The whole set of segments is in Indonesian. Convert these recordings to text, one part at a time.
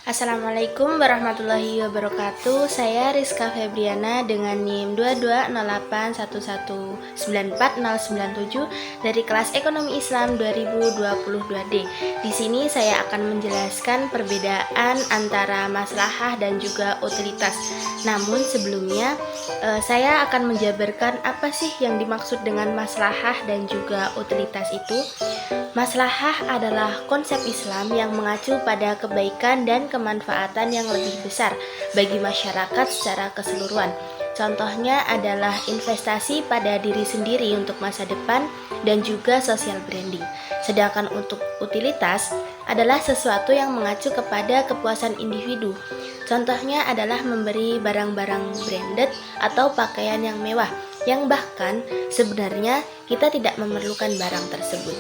Assalamualaikum warahmatullahi wabarakatuh. Saya Rizka Febriana dengan NIM 2208194097 dari kelas Ekonomi Islam 2022D. Di sini saya akan menjelaskan perbedaan antara maslahah dan juga utilitas. Namun sebelumnya saya akan menjabarkan apa sih yang dimaksud dengan maslahah dan juga utilitas itu. Maslahah adalah konsep Islam yang mengacu pada kebaikan dan kemanfaatan yang lebih besar bagi masyarakat secara keseluruhan. Contohnya adalah investasi pada diri sendiri untuk masa depan dan juga social branding. Sedangkan untuk utilitas adalah sesuatu yang mengacu kepada kepuasan individu. Contohnya adalah memberi barang-barang branded atau pakaian yang mewah, yang bahkan sebenarnya kita tidak memerlukan barang tersebut.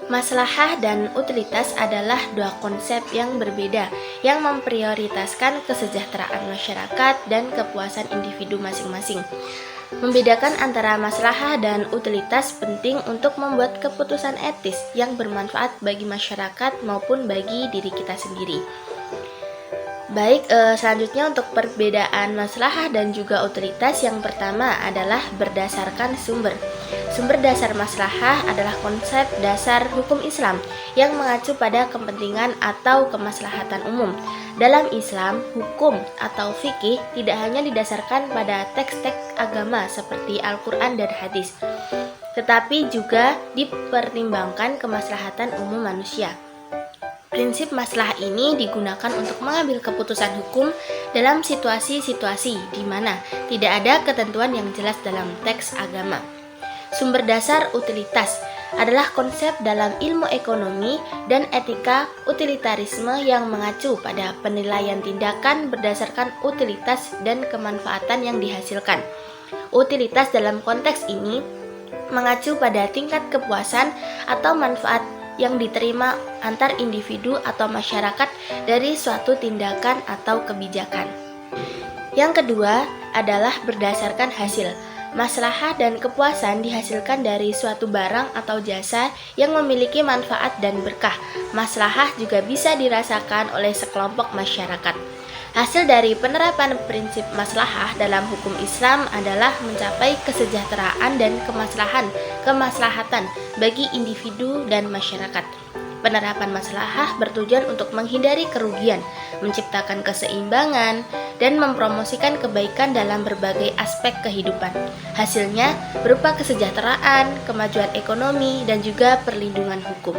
Maslahah dan utilitas adalah dua konsep yang berbeda yang memprioritaskan kesejahteraan masyarakat dan kepuasan individu masing-masing. Membedakan antara maslahah dan utilitas penting untuk membuat keputusan etis yang bermanfaat bagi masyarakat maupun bagi diri kita sendiri. Baik, selanjutnya untuk perbedaan maslahah dan juga utilitas, yang pertama adalah berdasarkan sumber. Sumber dasar maslahah adalah konsep dasar hukum Islam yang mengacu pada kepentingan atau kemaslahatan umum. Dalam Islam, hukum atau fikih tidak hanya didasarkan pada teks-teks agama seperti Al-Quran dan hadis, tetapi juga dipertimbangkan kemaslahatan umum manusia. Prinsip maslahah ini digunakan untuk mengambil keputusan hukum dalam situasi-situasi di mana tidak ada ketentuan yang jelas dalam teks agama. Sumber dasar utilitas adalah konsep dalam ilmu ekonomi dan etika utilitarisme yang mengacu pada penilaian tindakan berdasarkan utilitas dan kemanfaatan yang dihasilkan. Utilitas dalam konteks ini mengacu pada tingkat kepuasan atau manfaat yang diterima antar individu atau masyarakat dari suatu tindakan atau kebijakan. Yang kedua adalah berdasarkan hasil. Maslahah dan kepuasan dihasilkan dari suatu barang atau jasa yang memiliki manfaat dan berkah. Maslahah juga bisa dirasakan oleh sekelompok masyarakat. Hasil dari penerapan prinsip maslahah dalam hukum Islam adalah mencapai kesejahteraan dan kemaslahatan bagi individu dan masyarakat. Penerapan maslahah bertujuan untuk menghindari kerugian, menciptakan keseimbangan, dan mempromosikan kebaikan dalam berbagai aspek kehidupan. Hasilnya berupa kesejahteraan, kemajuan ekonomi, dan juga perlindungan hukum.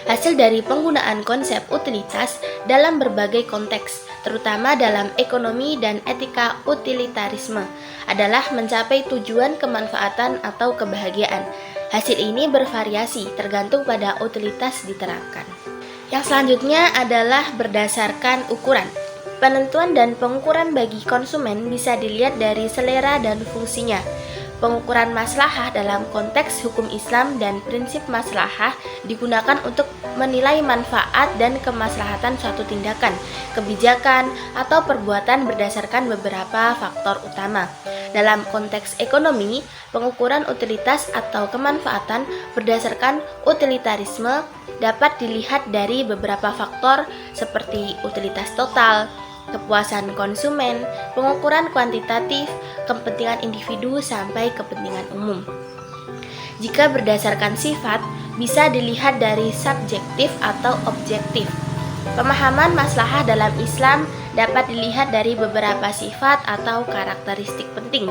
Hasil dari penggunaan konsep utilitas dalam berbagai konteks, terutama dalam ekonomi dan etika utilitarisme, adalah mencapai tujuan kemanfaatan atau kebahagiaan. Hasil ini bervariasi tergantung pada utilitas diterapkan. Yang selanjutnya adalah berdasarkan ukuran. Penentuan dan pengukuran bagi konsumen bisa dilihat dari selera dan fungsinya. Pengukuran maslahah dalam konteks hukum Islam dan prinsip maslahah digunakan untuk menilai manfaat dan kemaslahatan suatu tindakan, kebijakan, atau perbuatan berdasarkan beberapa faktor utama. Dalam konteks ekonomi, pengukuran utilitas atau kemanfaatan berdasarkan utilitarisme dapat dilihat dari beberapa faktor seperti utilitas total, kepuasan konsumen, pengukuran kuantitatif, kepentingan individu, sampai kepentingan umum. Jika berdasarkan sifat, bisa dilihat dari subjektif atau objektif. Pemahaman maslahah dalam Islam dapat dilihat dari beberapa sifat atau karakteristik penting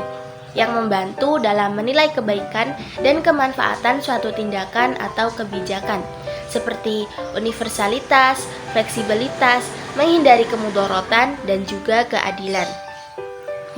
yang membantu dalam menilai kebaikan dan kemanfaatan suatu tindakan atau kebijakan, seperti universalitas, fleksibilitas, menghindari kemudorotan, dan juga keadilan.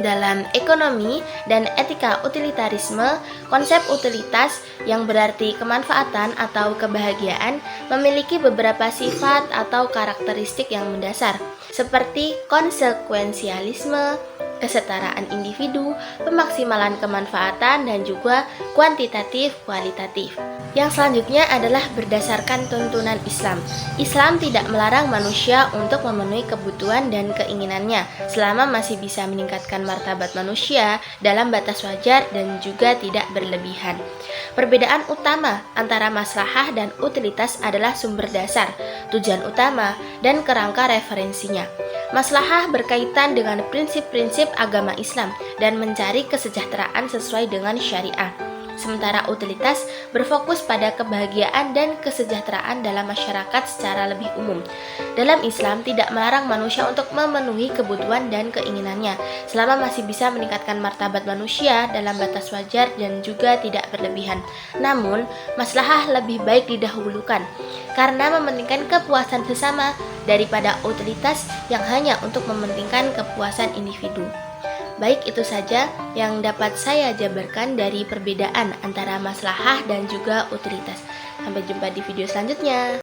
Dalam ekonomi dan etika utilitarisme, konsep utilitas yang berarti kemanfaatan atau kebahagiaan memiliki beberapa sifat atau karakteristik yang mendasar, seperti konsekuensialisme, kesetaraan individu, pemaksimalan kemanfaatan, dan juga kuantitatif kualitatif. Yang selanjutnya adalah berdasarkan tuntunan Islam. Islam tidak melarang manusia untuk memenuhi kebutuhan dan keinginannya selama masih bisa meningkatkan martabat manusia dalam batas wajar dan juga tidak berlebihan. Perbedaan utama antara maslahah dan utilitas adalah sumber dasar, tujuan utama, dan kerangka referensinya. Maslahah berkaitan dengan prinsip-prinsip agama Islam dan mencari kesejahteraan sesuai dengan syariah. Sementara utilitas berfokus pada kebahagiaan dan kesejahteraan dalam masyarakat secara lebih umum. Dalam Islam tidak melarang manusia untuk memenuhi kebutuhan dan keinginannya selama masih bisa meningkatkan martabat manusia dalam batas wajar dan juga tidak berlebihan. Namun, maslahah lebih baik didahulukan karena mementingkan kepuasan sesama daripada utilitas yang hanya untuk mementingkan kepuasan individu. Baik, itu saja yang dapat saya jabarkan dari perbedaan antara maslahah dan juga utilitas. Sampai jumpa di video selanjutnya.